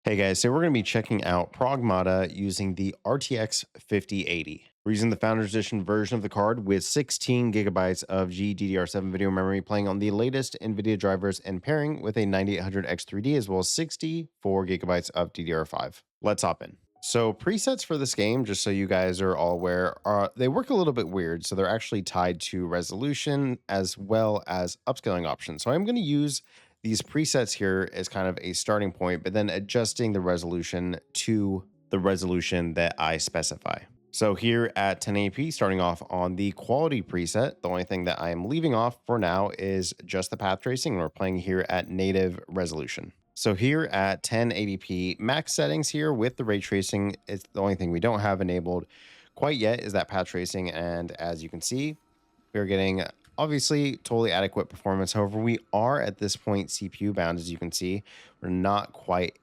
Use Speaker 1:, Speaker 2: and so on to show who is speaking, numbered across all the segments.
Speaker 1: Hey guys, so we're going to be checking out Pragmata using the RTX 5080. We're using the Founders Edition version of the card with 16 gigabytes of GDDR7 video memory, playing on the latest NVIDIA drivers and pairing with a 9800X3D as well as 64 gigabytes of DDR5. Let's hop in. So presets for this game, just so you guys are all aware, they work a little bit weird. So they're actually tied to resolution as well as upscaling options. So I'm going to use these presets here as kind of a starting point, but then adjusting the resolution to the resolution that I specify. So here at 1080p, starting off on the quality preset, the only thing that I am leaving off for now is just the path tracing, and we're playing here at native resolution. So here at 1080p max settings here with the ray tracing, it's the only thing we don't have enabled quite yet is that path tracing. And as you can see, we're getting obviously totally adequate performance. However, we are at this point CPU bound. As you can see, we're not quite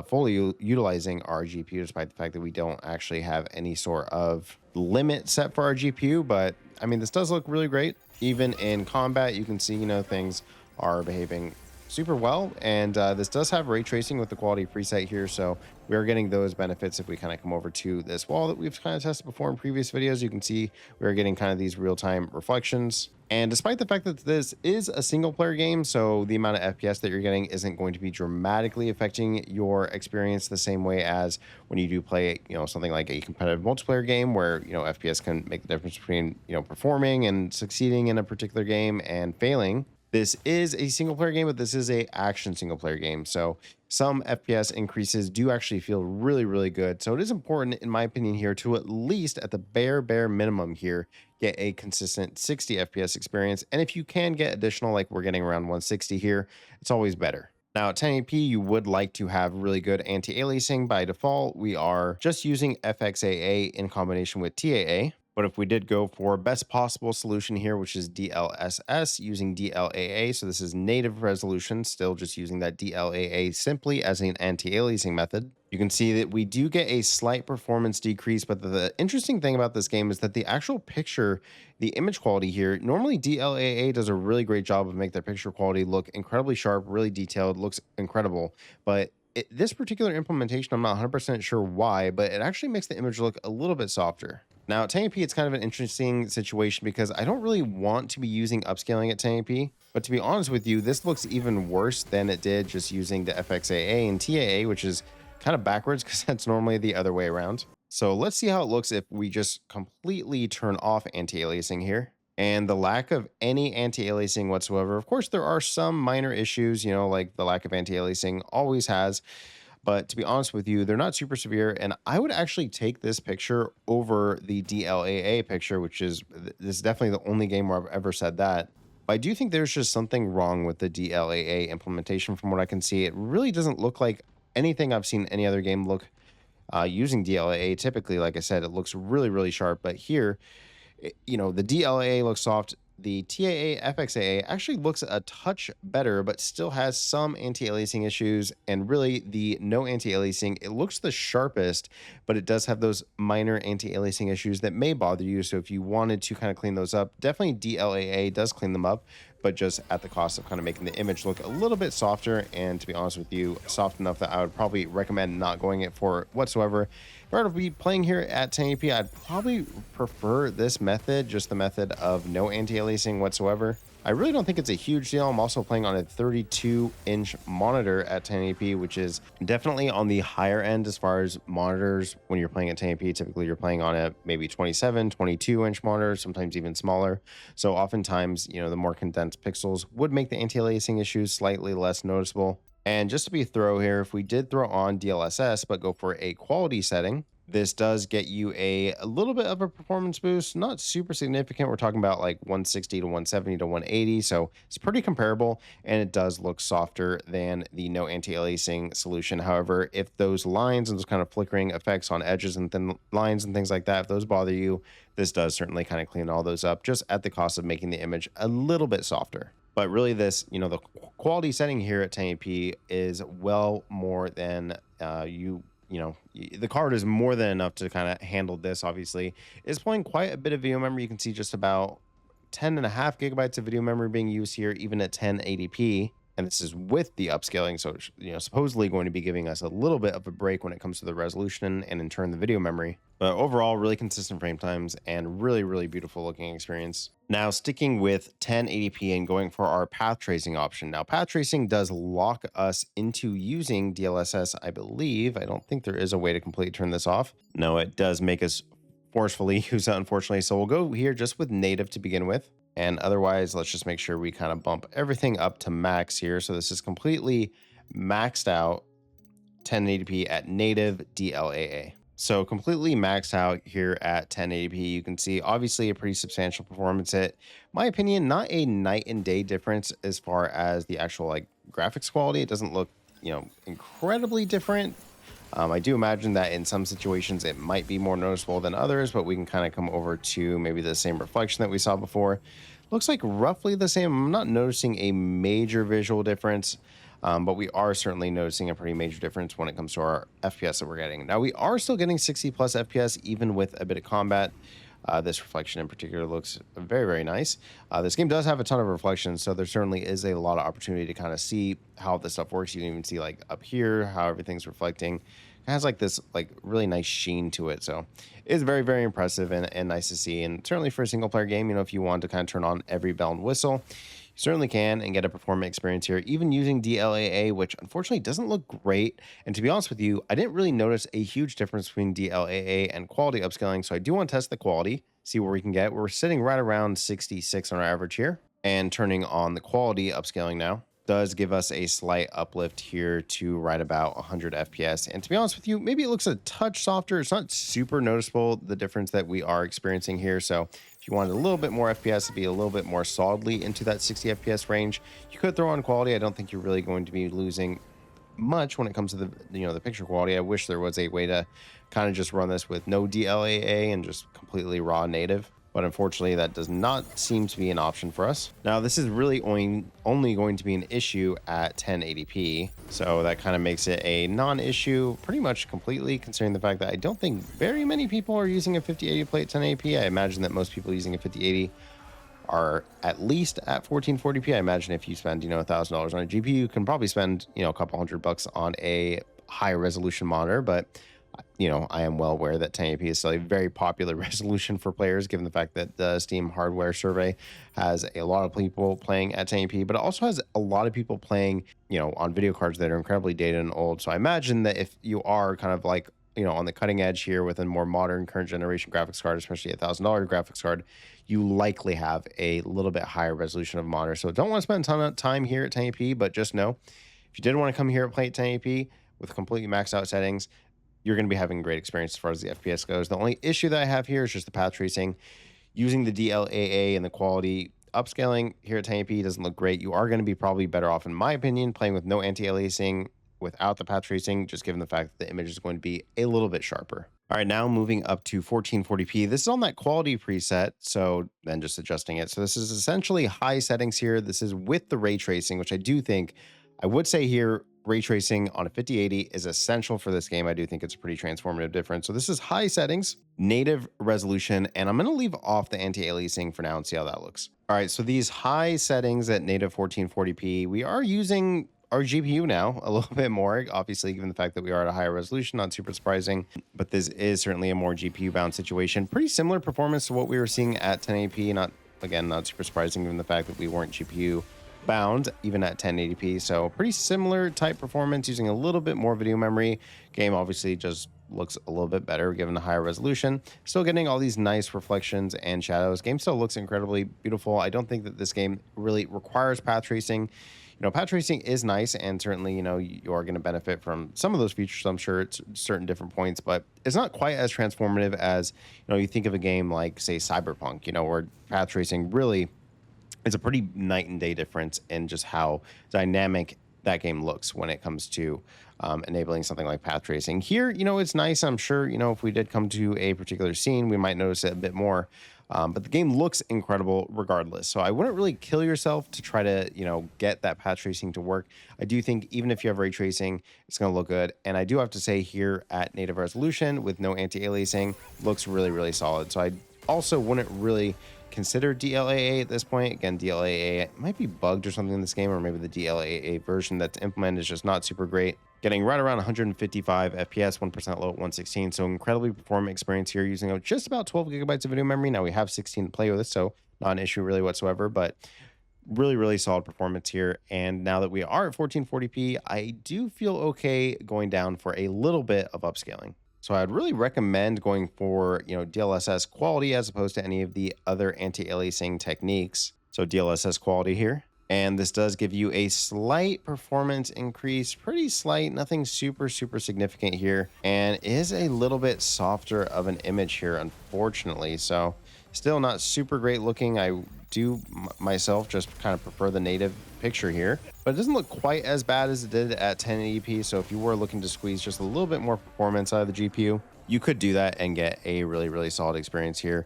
Speaker 1: fully utilizing our GPU, despite the fact that we don't actually have any sort of limit set for our GPU. But I mean, this does look really great. Even in combat, you can see, things are behaving super well. And this does have ray tracing with the quality preset here. So we're getting those benefits. If we kind of come over to this wall that we've kind of tested before in previous videos, you can see we're getting kind of these real-time reflections. And despite the fact that this is a single player game, so the amount of FPS that you're getting isn't going to be dramatically affecting your experience the same way as when you do play, something like a competitive multiplayer game where, FPS can make the difference between, performing and succeeding in a particular game and failing. This is a single player game, but this is a action single player game. So some FPS increases do actually feel really, really good. So it is important, in my opinion, here to at least at the bare minimum here, get a consistent 60 FPS experience. And if you can get additional, like we're getting around 160 here, it's always better. Now at 1080p, you would like to have really good anti-aliasing. By default, we are just using FXAA in combination with TAA. But if we did go for best possible solution here, which is DLSS using DLAA, so this is native resolution, still just using that DLAA simply as an anti-aliasing method, you can see that we do get a slight performance decrease. But the interesting thing about this game is that the actual picture, the image quality here, normally DLAA does a really great job of making their picture quality look incredibly sharp, really detailed, looks incredible. But this particular implementation, I'm not 100% sure why, but it actually makes the image look a little bit softer. Now, at 1080p, it's kind of an interesting situation because I don't really want to be using upscaling at 1080p. But to be honest with you, this looks even worse than it did just using the FXAA and TAA, which is kind of backwards because that's normally the other way around. So let's see how it looks if we just completely turn off anti-aliasing here. And the lack of any anti-aliasing whatsoever. Of course, there are some minor issues, like the lack of anti-aliasing always has. But to be honest with you, they're not super severe. And I would actually take this picture over the DLAA picture, which is this is definitely the only game where I've ever said that. But I do think there's just something wrong with the DLAA implementation from what I can see. It really doesn't look like anything I've seen any other game look using DLAA. Typically, like I said, it looks really, really sharp. But here, the DLAA looks soft. The TAA FXAA actually looks a touch better, but still has some anti-aliasing issues. And really, the no anti-aliasing, it looks the sharpest, but it does have those minor anti-aliasing issues that may bother you. So if you wanted to kind of clean those up, definitely DLAA does clean them up, but just at the cost of kind of making the image look a little bit softer. And to be honest with you, soft enough that I would probably recommend not going it for whatsoever. If I were to be playing here at 1080p, I'd probably prefer this method, just the method of no anti-aliasing whatsoever. I really don't think it's a huge deal. I'm also playing on a 32-inch monitor at 1080p, which is definitely on the higher end as far as monitors. When you're playing at 1080p, typically you're playing on a maybe 27, 22-inch monitor, sometimes even smaller. So oftentimes, the more condensed pixels would make the anti-aliasing issues slightly less noticeable. And just to be thorough here, if we did throw on DLSS, but go for a quality setting, this does get you a little bit of a performance boost, not super significant. We're talking about like 160 to 170 to 180. So it's pretty comparable, and it does look softer than the no anti-aliasing solution. However, if those lines and those kind of flickering effects on edges and thin lines and things like that, if those bother you, this does certainly kind of clean all those up, just at the cost of making the image a little bit softer. But really this, the quality setting here at 1080p is well more than the card is more than enough to kind of handle this. Obviously, it's playing quite a bit of video memory. You can see just about 10.5 gigabytes of video memory being used here, even at 1080p. And this is with the upscaling, so it's, supposedly going to be giving us a little bit of a break when it comes to the resolution and in turn the video memory. But overall, really consistent frame times and really beautiful looking experience. Now, sticking with 1080p and going for our path tracing option. Now, path tracing does lock us into using DLSS, I believe. I don't think there is a way to completely turn this off. No, it does make us forcefully use it, unfortunately. So we'll go here just with native to begin with. And otherwise, let's just make sure we kind of bump everything up to max here. So this is completely maxed out 1080p at native DLAA. So completely maxed out here at 1080p. You can see obviously a pretty substantial performance hit. My opinion, not a night and day difference as far as the actual like graphics quality. It doesn't look, incredibly different. I do imagine that in some situations it might be more noticeable than others, but we can kind of come over to maybe the same reflection that we saw before. Looks like roughly the same. I'm not noticing a major visual difference, but we are certainly noticing a pretty major difference when it comes to our FPS that we're getting. Now, we are still getting 60 plus FPS, even with a bit of combat. This reflection in particular looks very nice. This game does have a ton of reflections, so there certainly is a lot of opportunity to kind of see how this stuff works. You can even see like up here how everything's reflecting. It has like this like really nice sheen to it, so it's very impressive and nice to see. And certainly for a single player game, if you want to kind of turn on every bell and whistle, you certainly can and get a performance experience here, even using DLAA, which unfortunately doesn't look great. And to be honest with you, I didn't really notice a huge difference between DLAA and quality upscaling. So I do want to test the quality, see where we can get. We're sitting right around 66 on our average here, and turning on the quality upscaling now does give us a slight uplift here to right about 100 FPS. And to be honest with you, maybe it looks a touch softer. It's not super noticeable, the difference that we are experiencing here. So if you wanted a little bit more FPS to be a little bit more solidly into that 60 FPS range, you could throw on quality. I don't think you're really going to be losing much when it comes to the the picture quality. I wish there was a way to kind of just run this with no DLAA and just completely raw native, but unfortunately that does not seem to be an option for us. Now, this is really only going to be an issue at 1080p, so that kind of makes it a non-issue pretty much completely, considering the fact that I don't think very many people are using a 5080 play at 1080p. I imagine that most people using a 5080 are at least at 1440p. I imagine if you spend $1,000 on a GPU, you can probably spend a couple $100 on a high resolution monitor. But I am well aware that 1080p is still a very popular resolution for players, given the fact that the Steam hardware survey has a lot of people playing at 1080p, but it also has a lot of people playing on video cards that are incredibly dated and old. So I imagine that if you are kind of like on the cutting edge here with a more modern current generation graphics card, especially a $1,000 graphics card, you likely have a little bit higher resolution of monitor. So don't want to spend a ton of time here at 1080p, but just know if you did want to come here and play at 1080p with completely maxed out settings, you're going to be having a great experience as far as the FPS goes. The only issue that I have here is just the path tracing. Using the DLAA and the quality upscaling here at 1080p doesn't look great. You are going to be probably better off, in my opinion, playing with no anti-aliasing without the path tracing, just given the fact that the image is going to be a little bit sharper. All right, now moving up to 1440p. This is on that quality preset, so then just adjusting it. So this is essentially high settings here. This is with the ray tracing, which I would say here, ray tracing on a 5080 is essential for this game. I do think it's a pretty transformative difference. So this is high settings, native resolution, and I'm going to leave off the anti-aliasing for now and see how that looks. All right, so these high settings at native 1440p, we are using our GPU now a little bit more, obviously, given the fact that we are at a higher resolution, not super surprising, but this is certainly a more GPU bound situation. Pretty similar performance to what we were seeing at 1080p. Not super surprising given the fact that we weren't GPU bound even at 1080p. So pretty similar type performance, using a little bit more video memory. Game obviously just looks a little bit better given the higher resolution. Still getting all these nice reflections and shadows. Game still looks incredibly beautiful. I don't think that this game really requires path tracing. Path tracing is nice, and certainly, you are going to benefit from some of those features, I'm sure, at certain different points, but it's not quite as transformative as, you think of a game like, say, Cyberpunk, where path tracing really is a pretty night and day difference in just how dynamic that game looks when it comes to enabling something like path tracing. Here, it's nice. I'm sure, if we did come to a particular scene, we might notice it a bit more. But the game looks incredible regardless. So I wouldn't really kill yourself to try to, get that path tracing to work. I do think even if you have ray tracing, it's going to look good. And I do have to say here at native resolution with no anti-aliasing, looks really solid. So I also wouldn't really consider DLAA at this point. Again, DLAA might be bugged or something in this game, or maybe the DLAA version that's implemented is just not super great. Getting right around 155 FPS, 1% low at 116. So incredibly performant experience here using just about 12 gigabytes of video memory. Now we have 16 to play with, so not an issue really whatsoever, but really solid performance here. And now that we are at 1440p, I do feel okay going down for a little bit of upscaling. So I'd really recommend going for, DLSS quality as opposed to any of the other anti-aliasing techniques. So DLSS quality here. And this does give you a slight performance increase, pretty slight, nothing super significant here, and is a little bit softer of an image here, unfortunately. So still not super great looking. I do myself just kind of prefer the native picture here, but it doesn't look quite as bad as it did at 1080p. So if you were looking to squeeze just a little bit more performance out of the GPU, you could do that and get a really solid experience here.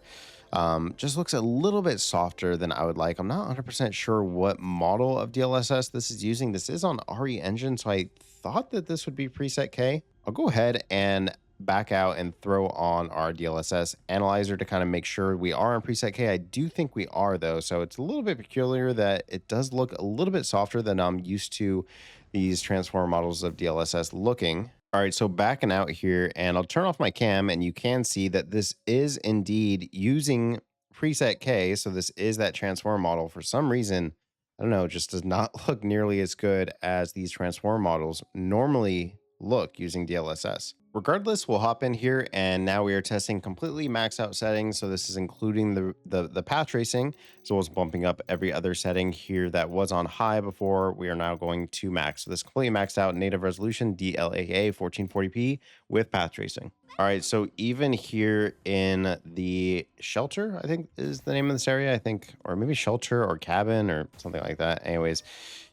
Speaker 1: Just looks a little bit softer than I would like. I'm not 100% sure what model of DLSS this is using. This is on RE Engine, so I thought that this would be preset K. I'll go ahead and back out and throw on our DLSS analyzer to kind of make sure we are on preset K. I do think we are though, so it's a little bit peculiar that it does look a little bit softer than I'm used to these transformer models of DLSS looking. All right, so backing out here, and I'll turn off my cam, and you can see that this is indeed using preset K. So this is that transformer model. For some reason, I don't know, it just does not look nearly as good as these transformer models normally look using DLSS. Regardless, we'll hop in here, and now we are testing completely maxed out settings. So this is including the path tracing, as well as bumping up every other setting here that was on high before. We are now going to max. So this completely maxed out native resolution, DLAA 1440p with path tracing. All right, so even here in the shelter, I think is the name of this area, I think, or maybe shelter or cabin or something like that. Anyways,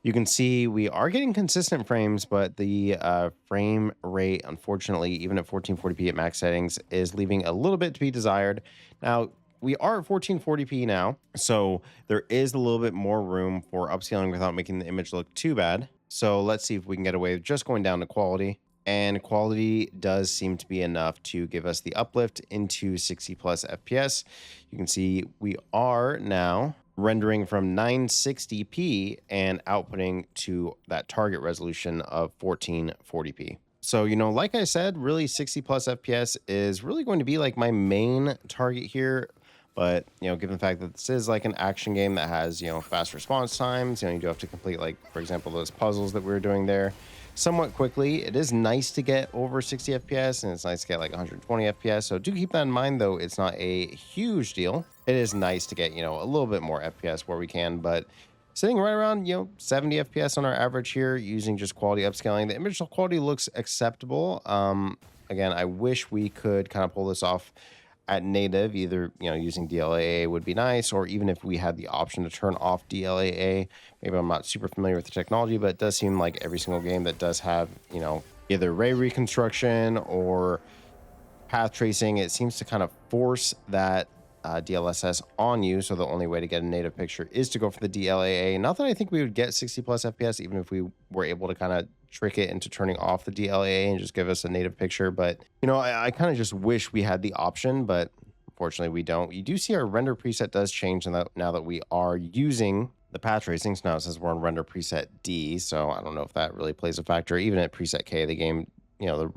Speaker 1: you can see we are getting consistent frames, but the frame rate, unfortunately, even at 1440p at max settings, is leaving a little bit to be desired. Now, we are at 1440p now, so there is a little bit more room for upscaling without making the image look too bad. So let's see if we can get away with just going down to quality. And quality does seem to be enough to give us the uplift into 60 plus FPS. You can see we are now rendering from 960p and outputting to that target resolution of 1440p. So, like I said, really 60 plus FPS is really going to be like my main target here. But, given the fact that this is like an action game that has, fast response times, you do have to complete, like, for example, those puzzles that we were doing there somewhat quickly. It is nice to get over 60 FPS, and it's nice to get like 120 FPS. So do keep that in mind, though. It's not a huge deal. It is nice to get, a little bit more FPS where we can, but sitting right around, 70 FPS on our average here using just quality upscaling. The image quality looks acceptable. Again, I wish we could kind of pull this off at native, either using DLAA would be nice, or even if we had the option to turn off DLAA. Maybe I'm not super familiar with the technology, but it does seem like every single game that does have either ray reconstruction or path tracing, it seems to kind of force that DLSS on you. So the only way to get a native picture is to go for the DLAA. Not that I think we would get 60 plus FPS even if we were able to kind of trick it into turning off the DLAA and just give us a native picture. But, I kind of just wish we had the option, but unfortunately we don't. You do see our render preset does change now that we are using the path tracing. So now it says we're on render preset D. So I don't know if that really plays a factor. Even at preset K, the game, the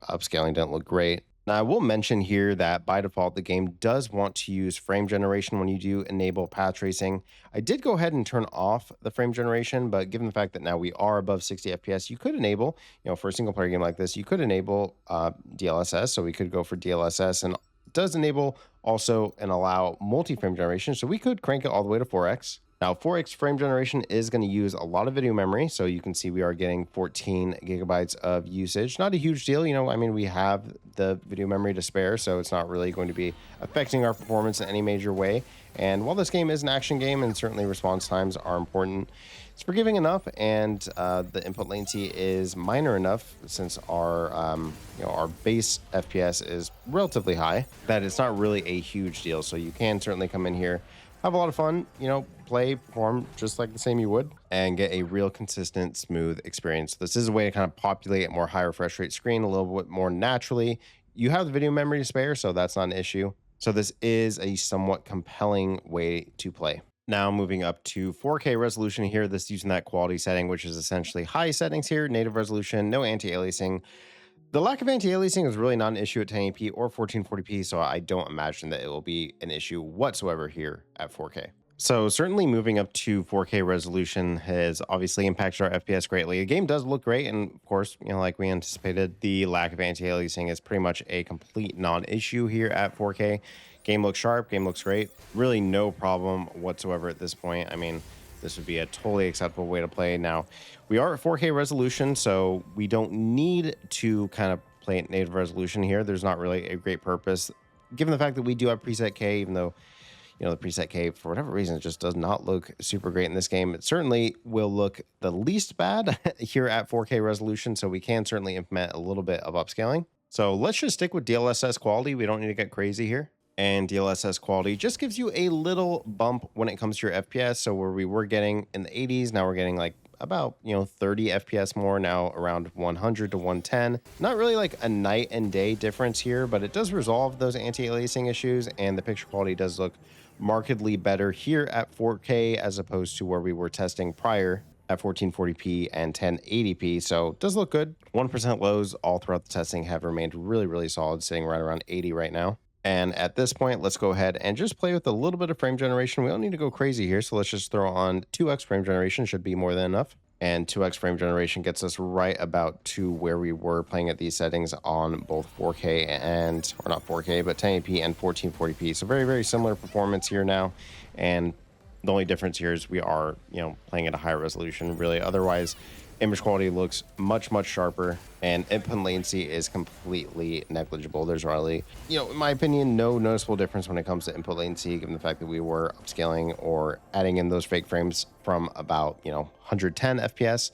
Speaker 1: upscaling didn't look great. Now, I will mention here that by default, the game does want to use frame generation when you do enable path tracing. I did go ahead and turn off the frame generation, but given the fact that now we are above 60 FPS, you could enable, for a single player game like this, you could enable DLSS. So we could go for DLSS, and it does enable also and allow multi-frame generation. So we could crank it all the way to 4x. Now, 4x frame generation is going to use a lot of video memory. So you can see we are getting 14 gigabytes of usage. Not a huge deal. We have the video memory to spare, so it's not really going to be affecting our performance in any major way. And while this game is an action game and certainly response times are important, it's forgiving enough, and the input latency is minor enough since our base FPS is relatively high that it's not really a huge deal. So you can certainly come in here, have a lot of fun, play, perform just like the same you would, and get a real consistent, smooth experience. This is a way to kind of populate a more high refresh rate screen a little bit more naturally. You have the video memory to spare, so that's not an issue. So this is a somewhat compelling way to play. Now moving up to 4K resolution here, this using that quality setting, which is essentially high settings here, native resolution, no anti-aliasing. The lack of anti-aliasing is really not an issue at 1080p or 1440p, so I don't imagine that it will be an issue whatsoever here at 4K. So certainly moving up to 4K resolution has obviously impacted our FPS greatly. The game does look great, and of course, like we anticipated, the lack of anti-aliasing is pretty much a complete non-issue here at 4K. Game looks sharp, game looks great. Really no problem whatsoever at this point. I mean, this would be a totally acceptable way to play. Now, we are at 4K resolution, so we don't need to kind of play at native resolution here. There's not really a great purpose, given the fact that we do have preset K, even though the preset K, for whatever reason, it just does not look super great in this game. It certainly will look the least bad here at 4K resolution, so we can certainly implement a little bit of upscaling. So let's just stick with DLSS quality. We don't need to get crazy here. And DLSS quality just gives you a little bump when it comes to your FPS. So where we were getting in the 80s, now we're getting like about 30 FPS more, now around 100 to 110. Not really like a night and day difference here, but it does resolve those anti-aliasing issues, and the picture quality does look markedly better here at 4K as opposed to where we were testing prior at 1440p and 1080p. So it does look good. 1% lows all throughout the testing have remained really solid, sitting right around 80 right now. And at this point, let's go ahead and just play with a little bit of frame generation. We don't need to go crazy here, so let's just throw on 2x frame generation, should be more than enough. And 2x frame generation gets us right about to where we were playing at these settings on both 4K and, or not 4K, but 1080p and 1440p. So very similar performance here now. And the only difference here is we are, playing at a higher resolution, really. Otherwise, image quality looks much sharper, and input latency is completely negligible. There's really, in my opinion, no noticeable difference when it comes to input latency, given the fact that we were upscaling or adding in those fake frames from about 110 FPS.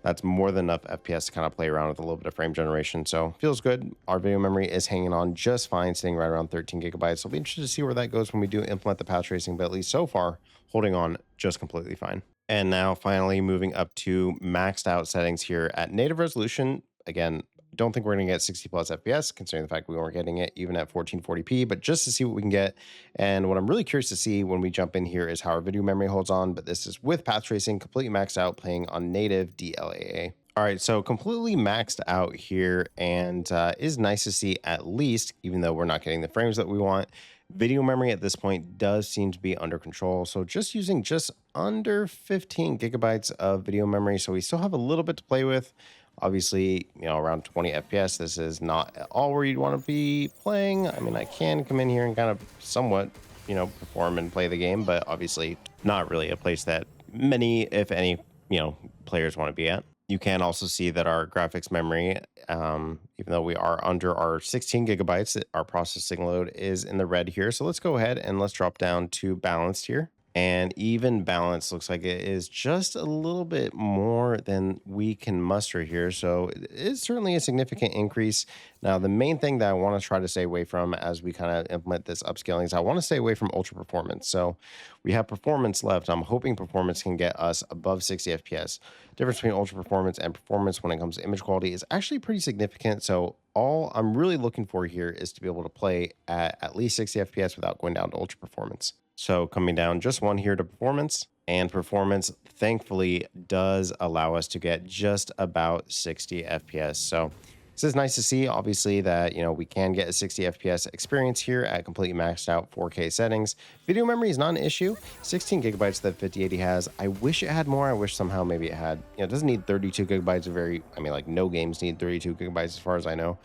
Speaker 1: That's more than enough FPS to kind of play around with a little bit of frame generation. So feels good. Our video memory is hanging on just fine, sitting right around 13 gigabytes. So I'll be interested to see where that goes when we do implement the patch tracing, but at least so far, holding on just completely fine. And now finally moving up to maxed out settings here at native resolution. Again, don't think we're going to get 60 plus FPS, considering the fact we weren't getting it even at 1440p, but just to see what we can get. And what I'm really curious to see when we jump in here is how our video memory holds on, but this is with path tracing, completely maxed out, playing on native DLAA. All right, so completely maxed out here, and is nice to see, at least, even though we're not getting the frames that we want. Video memory at this point does seem to be under control. So just using just under 15 gigabytes of video memory. So we still have a little bit to play with. Obviously, around 20 FPS. This is not at all where you'd want to be playing. I mean, I can come in here and kind of somewhat, perform and play the game, but obviously not really a place that many, if any, players want to be at. You can also see that our graphics memory, even though we are under our 16 gigabytes, our processing load is in the red here. So let's go ahead and let's drop down to balanced here. And even balance looks like it is just a little bit more than we can muster here. So it is certainly a significant increase. Now, the main thing that I want to try to stay away from as we kind of implement this upscaling is I want to stay away from ultra performance. So we have performance left. I'm hoping performance can get us above 60 FPS. Difference between ultra performance and performance when it comes to image quality is actually pretty significant. So all I'm really looking for here is to be able to play at least 60 FPS without going down to ultra performance. So coming down just one here to performance, and performance thankfully does allow us to get just about 60 FPS. So this is nice to see, obviously, that we can get a 60 FPS experience here at completely maxed out 4K settings. Video memory is not an issue. 16 gigabytes that 5080 has. I wish it had more. I wish somehow maybe it had, it doesn't need 32 gigabytes of like no games need 32 gigabytes as far as I know.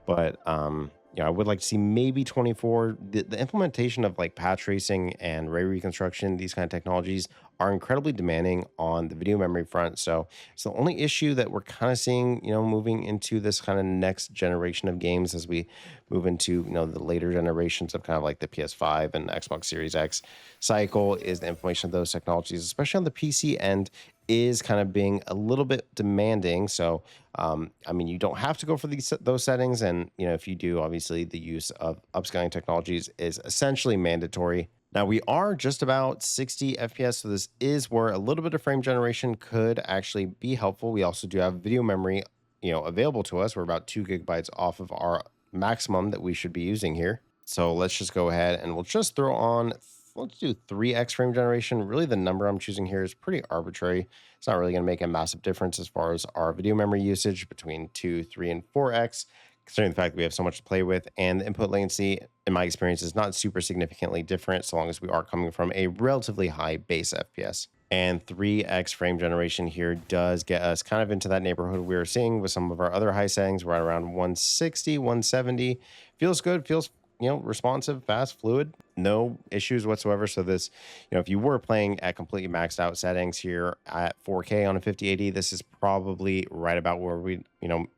Speaker 1: But I would like to see maybe 24. The implementation of like path tracing and ray reconstruction, these kind of technologies are incredibly demanding on the video memory front. So it's the only issue that we're kind of seeing, moving into this kind of next generation of games as we move into, the later generations of kind of like the PS5 and Xbox Series X cycle, is the implementation of those technologies, especially on the PC end, is kind of being a little bit demanding. So, I mean, you don't have to go for those settings. And, if you do, obviously the use of upscaling technologies is essentially mandatory. Now we are just about 60 FPS. So this is where a little bit of frame generation could actually be helpful. We also do have video memory, available to us. We're about 2 gigabytes off of our maximum that we should be using here. So let's just go ahead and we'll just throw on, let's do 3x frame generation. Really, the number I'm choosing here is pretty arbitrary. It's not really going to make a massive difference as far as our video memory usage between 2, 3, and 4x, considering the fact that we have so much to play with. And the input latency, in my experience, is not super significantly different so long as we are coming from a relatively high base FPS. And 3x frame generation here does get us kind of into that neighborhood we were seeing with some of our other high settings, right around 160, 170. Feels good, feels responsive, fast, fluid, no issues whatsoever. So this, if you were playing at completely maxed out settings here at 4K on a 5080, this is probably right about where we,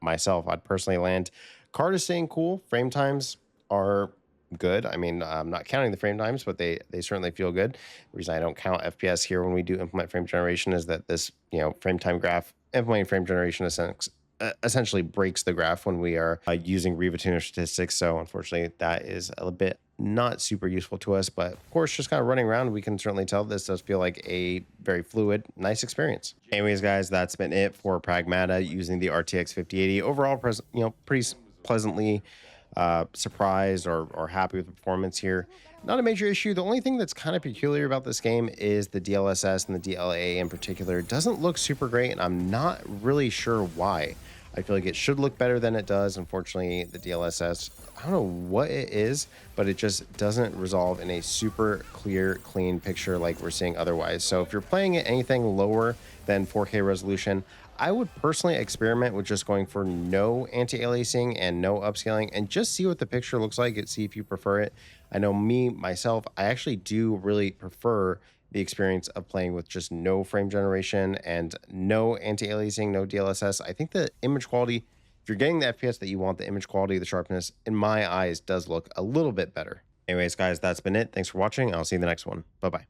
Speaker 1: myself, I'd personally land. Card is staying cool. Frame times are good. I mean, I'm not counting the frame times, but they certainly feel good. The reason I don't count FPS here when we do implement frame generation is that this, frame time graph, implementing frame generation essentially breaks the graph when we are using Riva tuner statistics. So unfortunately, that is a bit not super useful to us. But of course, just kind of running around, we can certainly tell this does feel like a very fluid, nice experience. Anyways, guys, that's been it for Pragmata using the RTX 5080. Overall, pretty pleasantly surprised or happy with the performance here. Not a major issue. The only thing that's kind of peculiar about this game is the DLSS and the DLAA in particular. It doesn't look super great, and I'm not really sure why. I feel like it should look better than it does. Unfortunately, the DLSS, I don't know what it is, but it just doesn't resolve in a super clear, clean picture like we're seeing otherwise. So if you're playing it anything lower than 4K resolution, I would personally experiment with just going for no anti-aliasing and no upscaling and just see what the picture looks like and see if you prefer it. I know myself, I actually do really prefer the experience of playing with just no frame generation and no anti-aliasing, no DLSS. I think the image quality, if you're getting the FPS that you want, the image quality, the sharpness, in my eyes, does look a little bit better. Anyways, guys, that's been it. Thanks for watching. I'll see you in the next one. Bye-bye.